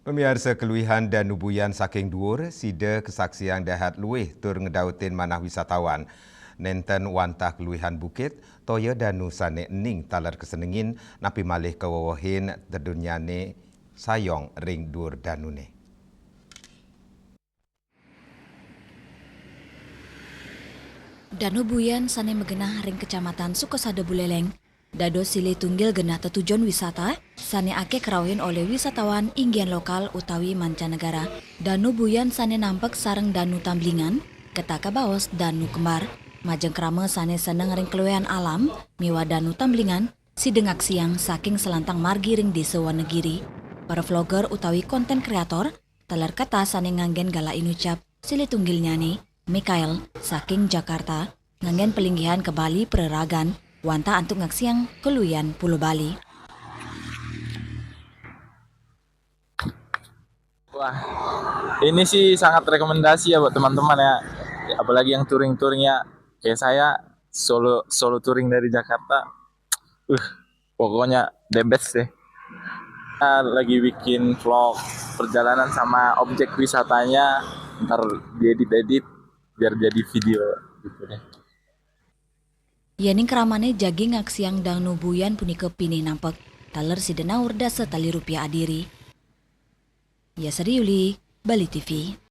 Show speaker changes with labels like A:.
A: Pemirsa keluihan dan nubuyan saking dhuwur, sida kesaksian dahat luwih tur ngedautin manah wisatawan. Nenten wantah keluihan bukit, toya danu sane ening talar kesenengin napi malih kewawahin terdunyane sayong ring dur danune.
B: Danu Buyan sane megenah ring kecamatan Sukosado Buleleng. Dado silih tunggil genah tetujuan wisata, sane ake kerawin oleh wisatawan inggian lokal utawi mancanegara. Danu Buyan sane nampak sareng Danu Tamblingan, ketaka baos Danu Kembar. Majeng krama sane seneng ring keluean alam, miwa Danu Tamblingan, si dengak siang saking selantang margi ring desa Wanegiri. Para vlogger utawi konten kreator, teler kata sane nganggen gala inucap, silih tunggil nyani, Mikael saking Jakarta, nganggen pelinggihan ke Bali pereragan, wanta antuk ngaksiang keluyan Pulau Bali.
C: Wah, ini sih sangat rekomendasi ya buat teman-teman ya. Apalagi yang touring-touringnya kayak saya solo touring dari Jakarta. Pokoknya the best deh. Kita lagi bikin vlog perjalanan sama objek wisatanya, ntar diedit biar jadi video gitu deh.
B: Yaning keramane jagi ngaksiang Danu Buyan punika pinih nampak, taler si denaur dasa tali rupiah adiri. Ya Seriuli, Bali TV.